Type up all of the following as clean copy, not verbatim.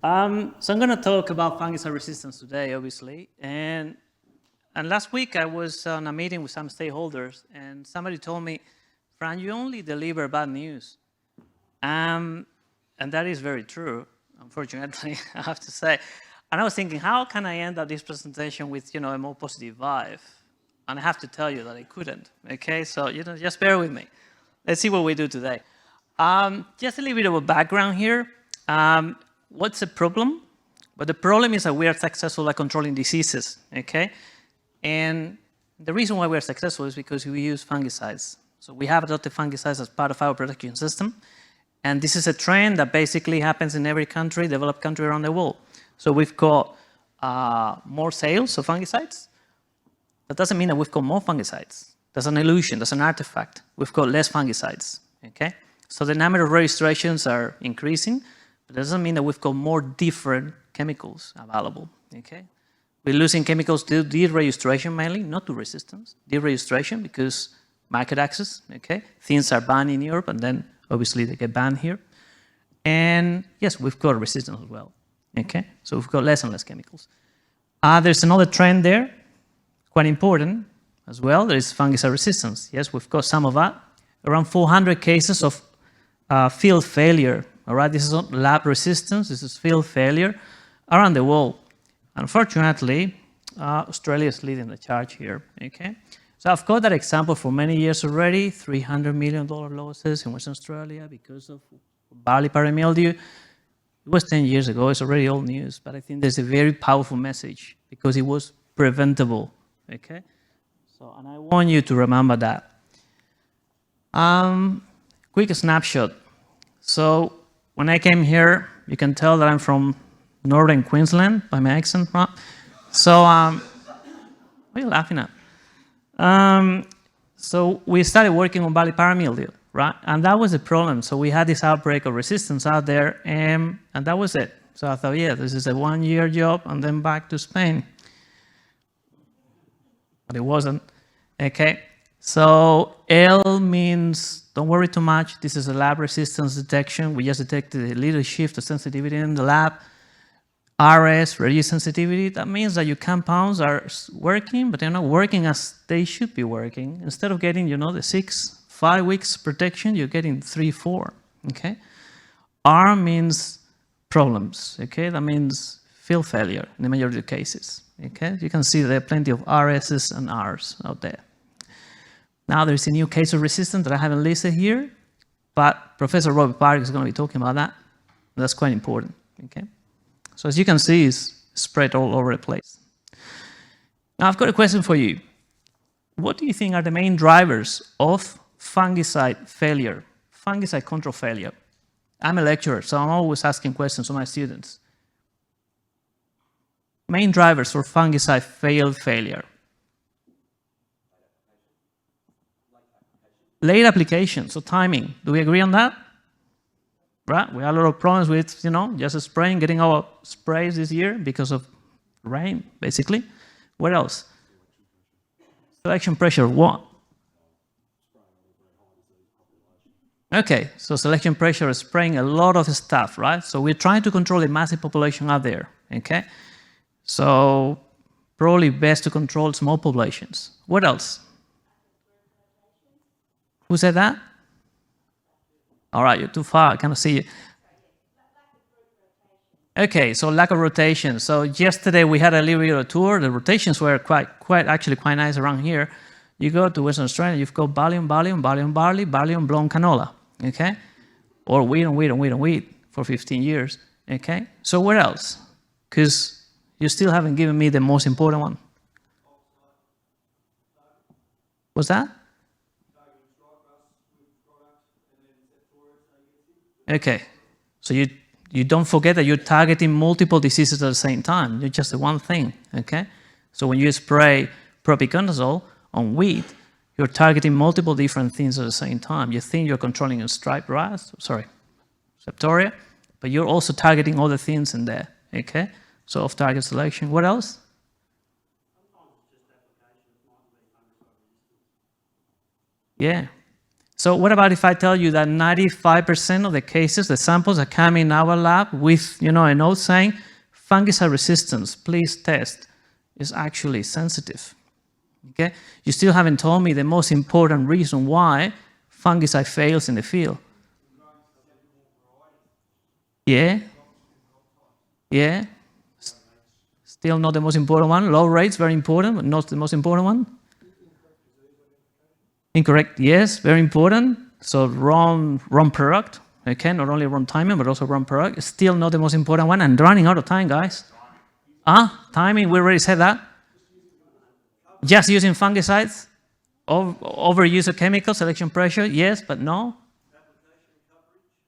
So I'm going to talk about fungicide resistance today, obviously. And last week I was on a meeting with some stakeholders, and somebody told me, Fran, you only deliver bad news. And that is very true, unfortunately, I have to say. And I was thinking, how can I end up this presentation with, a more positive vibe? And I have to tell you that I couldn't. Okay, so just bear with me. Let's see what we do today. Just a little bit of a background here. What's the problem? Well, the problem is that we are successful at controlling diseases, okay? And the reason why we're successful is because we use fungicides. So we have adopted fungicides as part of our protection system. And this is a trend that basically happens in every country, developed country around the world. So we've got more sales of fungicides. That doesn't mean that we've got more fungicides. That's an illusion, that's an artifact. We've got less fungicides, okay? So the number of registrations are increasing. It doesn't mean that we've got more different chemicals available, okay? We're losing chemicals to deregistration mainly, not to resistance. Deregistration because market access, okay? Things are banned in Europe and then obviously they get banned here. And yes, we've got resistance as well, okay? So we've got less and less chemicals. There's another trend there, quite important as well. There is fungicide resistance. Yes, we've got some of that. Around 400 cases of field failure. All right, this is not lab resistance, this is field failure around the world. Unfortunately, Australia is leading the charge here, okay? So I've got that example for many years already, $300 million losses in Western Australia because of barley powdery mildew. It was 10 years ago, it's already old news, but I think there's a very powerful message because it was preventable, okay? So, and I want you to remember that. Quick snapshot. So, when I came here, you can tell that I'm from northern Queensland by my accent. Right? So, what are you laughing at? So we started working on barley powdery mildew, right? And that was the problem. So we had this outbreak of resistance out there, and that was it. So I thought, yeah, this is a one-year job, and then back to Spain. But it wasn't. Okay. So L means don't worry too much. This is a lab resistance detection. We just detected a little shift of sensitivity in the lab. RS, reduced sensitivity, that means that your compounds are working, but they're not working as they should be working. Instead of getting, the 5 weeks protection, you're getting 3, 4, okay? R means problems, okay? That means field failure in the majority of cases, okay? You can see there are plenty of RSs and Rs out there. Now there's a new case of resistance that I haven't listed here, but Professor Lopez-Ruiz is going to be talking about that. That's quite important, okay? So as you can see, it's spread all over the place. Now I've got a question for you. What do you think are the main drivers of fungicide failure, fungicide control failure? I'm a lecturer, so I'm always asking questions to my students. Main drivers for fungicide failure. Late application, so timing. Do we agree on that? Right? We had a lot of problems with, just spraying, getting our sprays this year because of rain, basically. What else? Selection pressure, what? Okay, so selection pressure is spraying a lot of stuff, right? So we're trying to control a massive population out there, okay? So probably best to control small populations. What else? Who said that? All right, you're too far, I cannot see you. Okay, so lack of rotation. So yesterday we had a little bit of a tour. The rotations were quite nice around here. You go to Western Australia, you've got barley on barley on barley on barley, barley on blown canola, okay? Or wheat on wheat on wheat on wheat for 15 years, okay? So what else? Because you still haven't given me the most important one. What's that? Okay, so you don't forget that you're targeting multiple diseases at the same time. You're just the one thing, okay? So when you spray propiconazole on wheat, you're targeting multiple different things at the same time. You think you're controlling a striped rust, septoria, but you're also targeting other things in there, okay? So off-target selection. What else? Yeah. So what about if I tell you that 95% of the cases, the samples that come in our lab with, a note saying, fungicide resistance, please test, is actually sensitive, okay? You still haven't told me the most important reason why fungicide fails in the field. Yeah? Yeah? Still not the most important one. Low rates, very important, but not the most important one. Incorrect, yes, very important. So wrong product, okay? Not only wrong timing, but also wrong product. Still not the most important one, and running out of time, guys. Timing, we already said that. Just using fungicides, overuse of chemicals, selection pressure, yes, but no.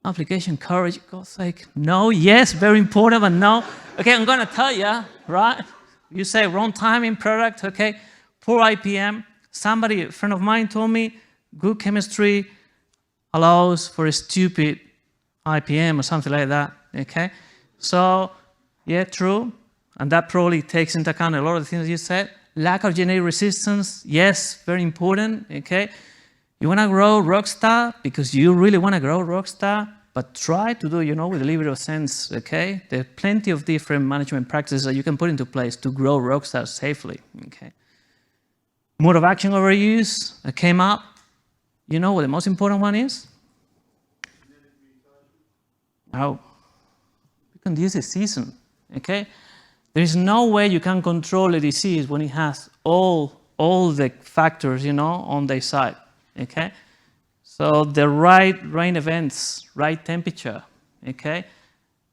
Application coverage, God's sake, no, yes, very important, but no. Okay, I'm gonna tell you, right? You say wrong timing, product, okay? Poor IPM. Somebody, a friend of mine told me, good chemistry allows for a stupid IPM or something like that, okay? So, yeah, true. And that probably takes into account a lot of the things you said. Lack of genetic resistance, yes, very important, okay? You want to grow Rockstar because you really want to grow Rockstar, but try to do, with a little bit of sense, okay? There are plenty of different management practices that you can put into place to grow Rockstar safely, okay? Mode of action overuse came up. You know what the most important one is? Oh, you can use a season, okay? There is no way you can control a disease when it has all the factors, on their side, okay? So the right rain events, right temperature, okay?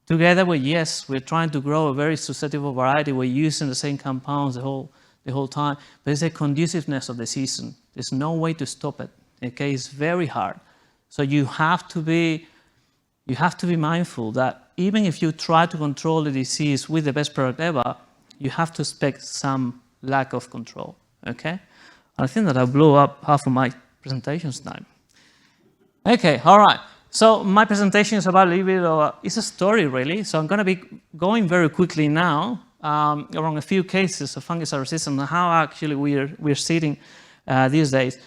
Together with, yes, we're trying to grow a very susceptible variety. We're using the same compounds the whole time, but it's the conduciveness of the season. There's no way to stop it, okay? It's very hard. So you have to be mindful that even if you try to control the disease with the best product ever, you have to expect some lack of control, okay? I think that I blew up half of my presentation's time. Okay, all right. So my presentation is about a little bit of it's a story, really. So I'm going to be going very quickly now around a few cases of fungicide resistance and how actually we're sitting these days.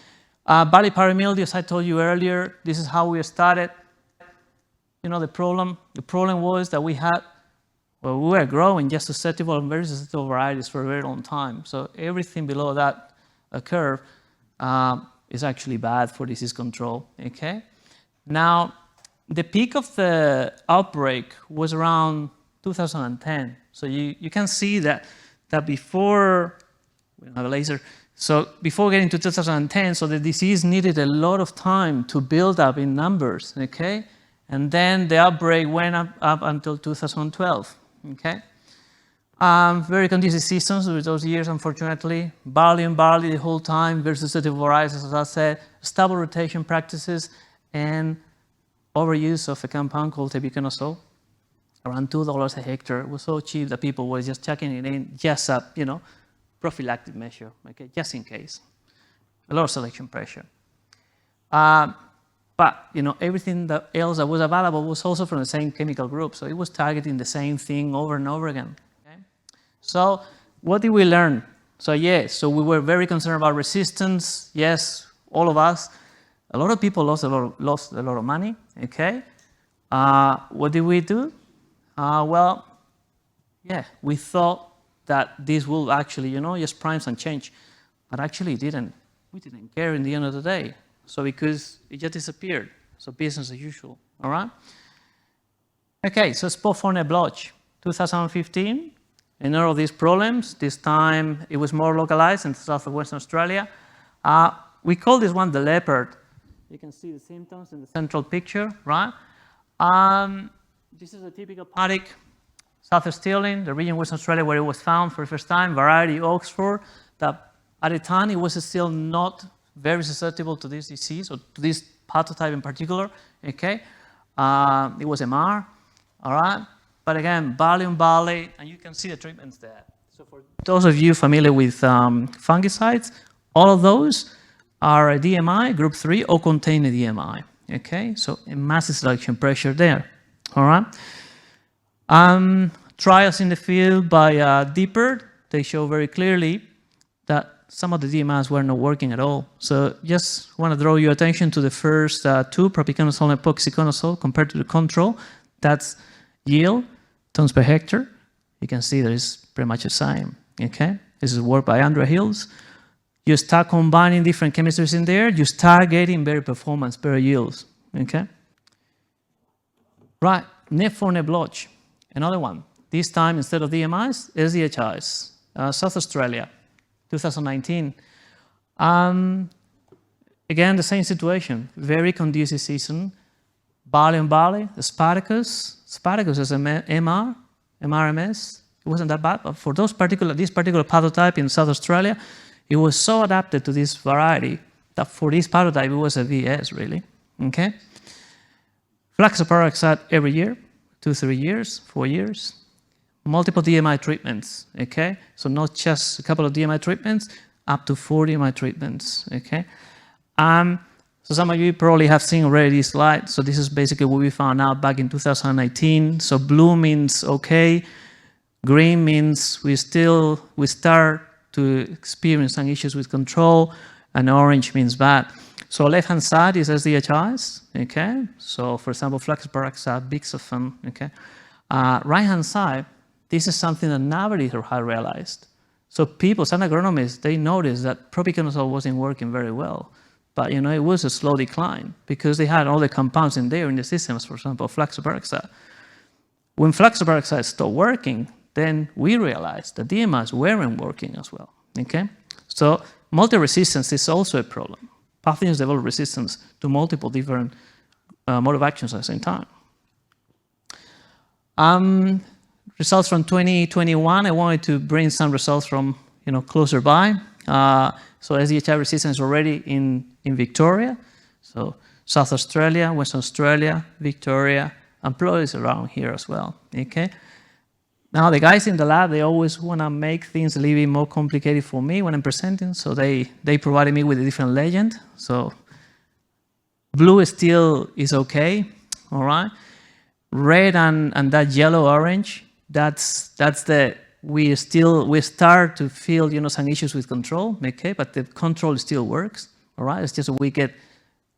Barley powdery mildew, as I told you earlier, this is how we started. The problem was that we were growing just susceptible and very susceptible varieties for a very long time. So everything below that curve is actually bad for disease control, okay? Now, the peak of the outbreak was around 2010. So you can see that before, we don't have a laser, so before getting to 2010, so the disease needed a lot of time to build up in numbers, okay? And then the outbreak went up until 2012, okay? Very conducive seasons with those years, unfortunately. Barley the whole time, very susceptible varieties, as I said, stable rotation practices, and overuse of a compound called tebuconazole, around $2 a hectare. It was so cheap that people were just chucking it in, just a, prophylactic measure, okay, just in case. A lot of selection pressure. But, everything else that was available was also from the same chemical group, so it was targeting the same thing over and over again. Okay? So what did we learn? So yes, we were very concerned about resistance. Yes, all of us. A lot of people lost a lot of money, okay? What did we do? We thought that this will actually, just prime some change, but actually it didn't. We didn't care in the end of the day. So because it just disappeared. So business as usual, all right? Okay, so spot thorn blotch, 2015. And all of these problems, this time it was more localized in south of Western Australia. We call this one the leopard. You can see the symptoms in the central picture, right? This is a typical paddock, South Stirling, the region of Western Australia where it was found for the first time, variety Oxford, that at the time it was still not very susceptible to this disease, or to this pathotype in particular, okay? It was MR, all right? But again, barley, and you can see the treatments there. So for those of you familiar with fungicides, all of those are a DMI, group 3, or contain a DMI, okay? So a massive selection pressure there, all right? Trials in the field by Dippert, they show very clearly that some of the DMIs were not working at all. So just want to draw your attention to the first two, propiconazole and epoxyconazole, compared to the control. That's yield, tons per hectare. You can see that it's pretty much the same, okay? This is work by Andrea Hills. You start combining different chemistries in there, you start getting better performance, better yields, okay? Right, net for net blotch, another one. This time, instead of DMIs, SDHIs. South Australia, 2019. Again, the same situation, very conducive season. Barley and barley, Spartacus is MRMS. It wasn't that bad, but for this particular pathotype in South Australia, it was so adapted to this variety that for this pathotype, it was a VS, really, okay? Flax peroxide every year, 2-3 years, 4 years. Multiple DMI treatments, okay? So not just a couple of DMI treatments, up to 4 DMI treatments, okay? So some of you probably have seen already this slide. So this is basically what we found out back in 2018. So blue means okay, green means we start to experience some issues with control, and orange means bad. So left-hand side is SDHIs, okay? So for example, flax peroxide, bixafen, okay? Right-hand side, this is something that nobody had realized. So people, some agronomists, they noticed that propiconazole wasn't working very well. But you know, it was a slow decline because they had all the compounds in there in the systems, for example, flax peroxide. When flax peroxide stopped working, then we realized that DMIs weren't working as well, okay? So multi-resistance is also a problem. Pathogens develop resistance to multiple different mode of actions at the same time. Results from 2021, I wanted to bring some results from closer by. So SDHI resistance is already in Victoria, so South Australia, Western Australia, Victoria, and Florida around here as well, okay? Now the guys in the lab, they always want to make things a little bit more complicated for me when I'm presenting, so they provided me with a different legend. So blue still is okay, all right? Red and that yellow-orange, that's the, we start to feel some issues with control, okay? But the control still works, all right? It's just we get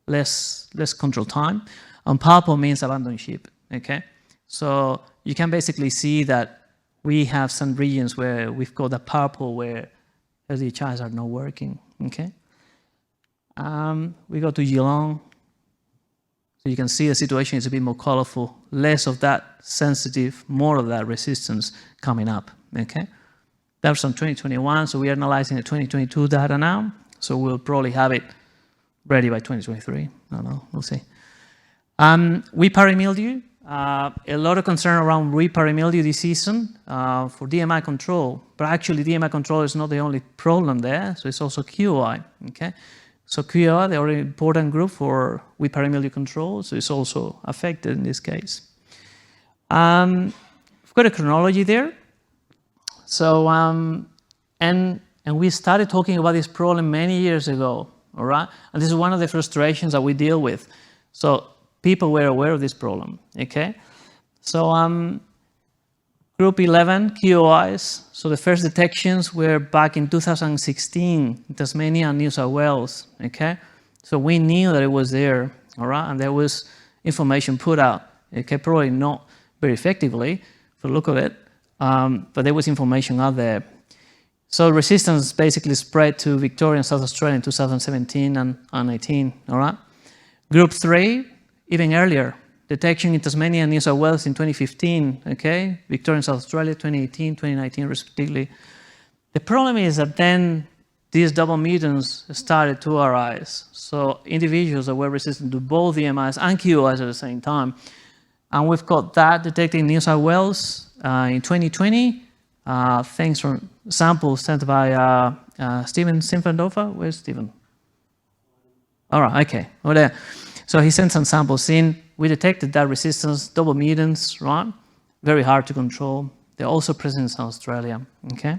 less control time. And purple means abandoned ship, okay? So you can basically see that we have some regions where we've got the purple where SDHIs are not working, okay? We go to Geelong. So you can see the situation is a bit more colorful, less of that sensitive, more of that resistance coming up, okay? That was from 2021, so we are analyzing the 2022 data now, so we'll probably have it ready by 2023. I don't know, we'll see. Wheat powdery mildew, a lot of concern around wheat powdery mildew this season for DMI control, but actually DMI control is not the only problem there, so it's also QI, okay? So QI, they are an important group for wheat powdery mildew control, so it's also affected in this case. We've got a chronology there. So, and we started talking about this problem many years ago, all right? And this is one of the frustrations that we deal with. So people were aware of this problem, okay? So group 11, QOIs. So the first detections were back in 2016 in Tasmania and New South Wales, okay? So we knew that it was there, all right? And there was information put out, okay? Probably not very effectively for the look of it, but there was information out there. So resistance basically spread to Victoria and South Australia in 2017 and 18, all right? Group 3, even earlier, detection in Tasmania and New South Wales in 2015, okay? Victoria and South Australia, 2018, 2019, respectively. The problem is that then these double mutants started to arise. So individuals that were resistant to both DMIs and QOIs at the same time. And we've got that detected in New South Wales in 2020, thanks from samples sent by Steven Sinfandova. Where's Steven? All right, okay, over there. So he sent some samples in. We detected that resistance, double mutants, right? Very hard to control. They're also present in South Australia, okay?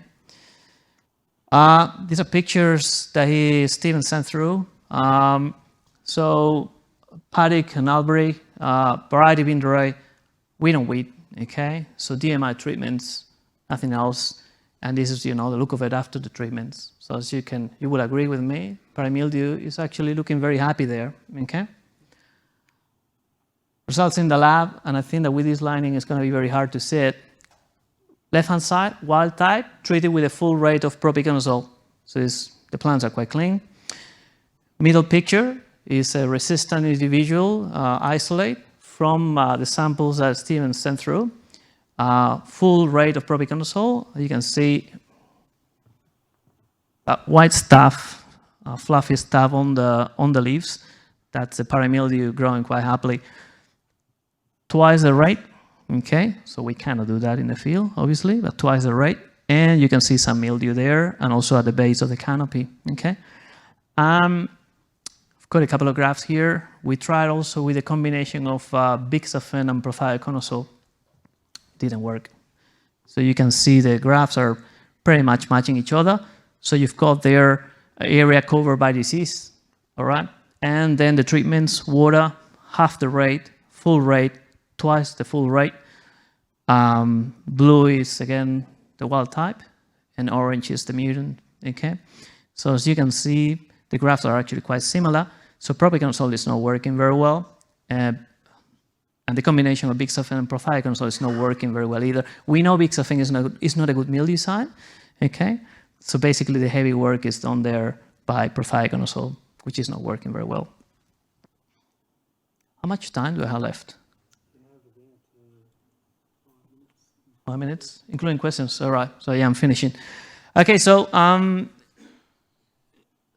These are pictures that Steven sent through. So paddock and Albury, variety bean array, wheat and wheat, okay? So DMI treatments, nothing else. And this is, the look of it after the treatments. So as you will agree with me, mildew is actually looking very happy there, okay? Results in the lab, and I think that with this lining, it's going to be very hard to see it. Left-hand side, wild type, treated with a full rate of propiconazole. So the plants are quite clean. Middle picture is a resistant individual isolate from the samples that Steven sent through. Full rate of propiconazole. You can see white stuff, fluffy stuff on the leaves. That's the paramildew growing quite happily. Twice the rate. Okay, so we cannot do that in the field, obviously, but twice the rate. And you can see some mildew there, and also at the base of the canopy. Okay. I've got a couple of graphs here. We tried also with a combination of bixafen and prothioconazole. Didn't work. So you can see the graphs are pretty much matching each other. So you've got their area covered by disease, all right? And then the treatments, water, half the rate, full rate, twice the full rate. Blue is, again, the wild type, and orange is the mutant, okay? So as you can see, the graphs are actually quite similar. So propiconazole is not working very well. And the combination of bixafen and prothioconazole is not working very well either. We know bixafen is not a good mildewcide, okay? So basically the heavy work is done there by prothioconazole, which is not working very well. How much time do I have left? 5 minutes, including questions. All right, so yeah, I'm finishing. Okay, so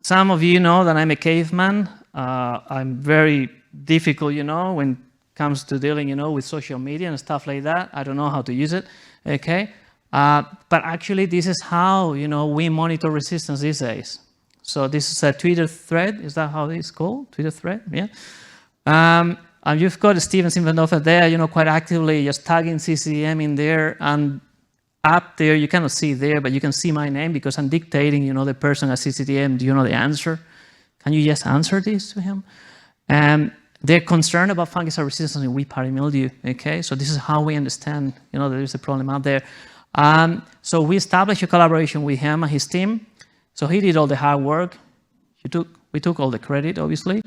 some of you know that I'm a caveman. I'm very difficult, when it comes to dealing, with social media and stuff like that. I don't know how to use it, okay? But actually, this is how, we monitor resistance these days. So this is a Twitter thread. Is that how it's called? Twitter thread, yeah? And you've got Steven Sinvendorfer there, quite actively just tagging CCDM in there. And up there, you cannot see there, but you can see my name because I'm dictating, the person at CCDM, do you know the answer? Can you just answer this to him? They're concerned about fungicide resistance in wheat powdery mildew, okay? So this is how we understand, there is a problem out there. So we established a collaboration with him and his team. So he did all the hard work. We took all the credit, obviously.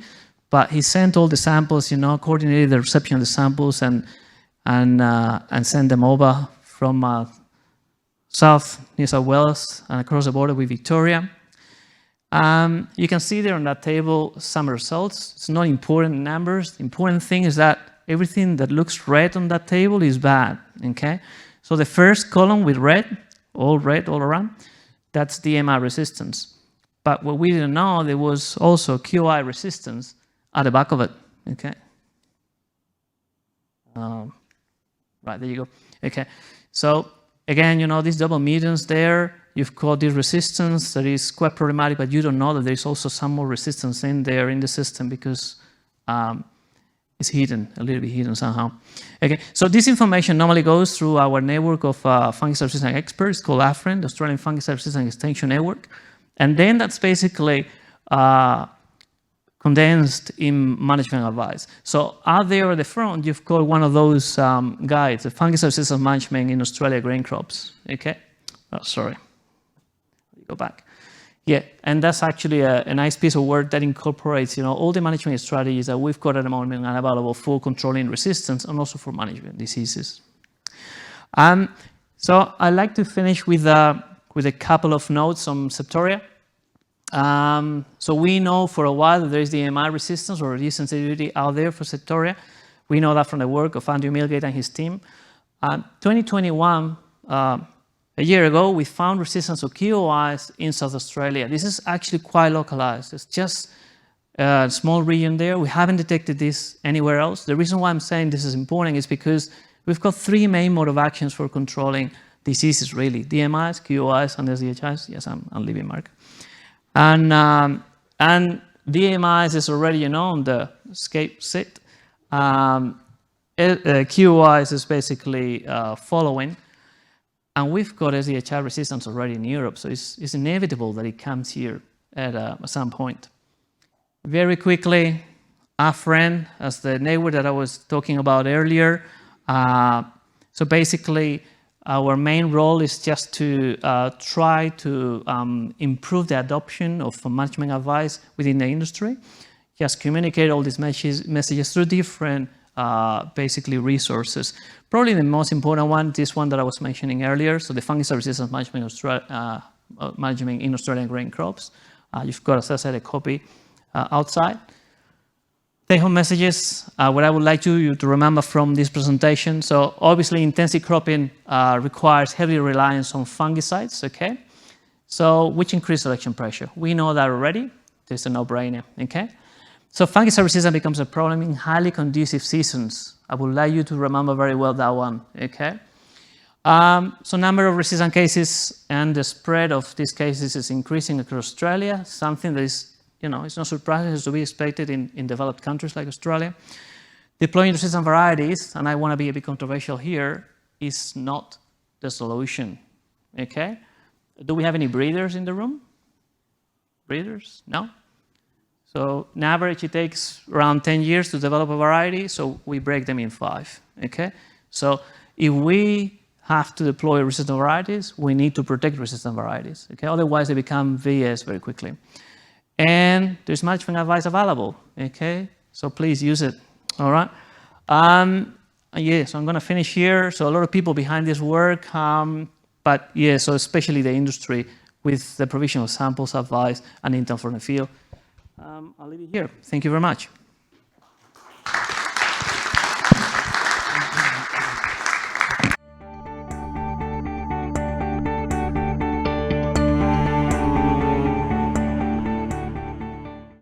But he sent all the samples, coordinated the reception of the samples and sent them over from South New South Wales and across the border with Victoria. You can see there on that table some results. It's not important numbers. The important thing is that everything that looks red on that table is bad, okay? So the first column with red all around, that's DMI resistance. But what we didn't know, there was also QI resistance at the back of it, okay? Right, there you go. Okay, so again, these double mutants there, you've got this resistance that is quite problematic, but you don't know that there's also some more resistance in there in the system because it's hidden, a little bit hidden somehow. Okay, so this information normally goes through our network of fungicide resistance experts called AFREN, the Australian Fungicide Resistance Extension Network. And then that's basically condensed in management advice. So out there at the front, you've got one of those guides, the Fungicide Resistance Management in Australia Grain Crops, okay? Oh, sorry, go back. Yeah, and that's actually a nice piece of work that incorporates, all the management strategies that we've got at the moment and available for controlling resistance and also for management diseases. So I'd like to finish with a couple of notes on Septoria. So we know for a while that there is DMI resistance or disease sensitivity out there for Septoria. We know that from the work of Andrew Milgate and his team. 2021, a year ago, we found resistance to QOIs in South Australia. This is actually quite localized. It's just a small region there. We haven't detected this anywhere else. The reason why I'm saying this is important is because we've got three main mode of actions for controlling diseases, really. DMIs, QOIs, and SDHIs. Yes, I'm leaving, Mark. And DMIs is already, on the escape set. QOIs is basically following. And we've got SDHI resistance already in Europe, so it's inevitable that it comes here at some point. Very quickly, AFREN, as the network that I was talking about earlier. So basically, Our main role is just to try to improve the adoption of management advice within the industry. Just communicate all these messages through different, basically, resources. Probably the most important one, this one that I was mentioning earlier, so the Fungicide Resistance Management in Australian Grain Crops. You've got, as I said, a copy outside. Take-home messages, what I would like you to remember from this presentation. So obviously, intensive cropping requires heavy reliance on fungicides, okay? So which increase selection pressure? We know that already. There's a no-brainer, okay? So fungicide resistance becomes a problem in highly conducive seasons. I would like you to remember very well that one, okay? So number of resistant cases and the spread of these cases is increasing across Australia, something that is, it's not surprising, it's to be expected in developed countries like Australia. Deploying resistant varieties, and I want to be a bit controversial here, is not the solution, okay? Do we have any breeders in the room? Breeders? No? So on average, it takes around 10 years to develop a variety, so we break them in 5, okay? So if we have to deploy resistant varieties, we need to protect resistant varieties, okay? Otherwise, they become VS very quickly. And there's management advice available, okay? So please use it, all right? Yeah, so I'm gonna finish here. So a lot of people behind this work, but yeah, so especially the industry with the provision of samples, advice, and intel from the field. I'll leave it here. Thank you very much.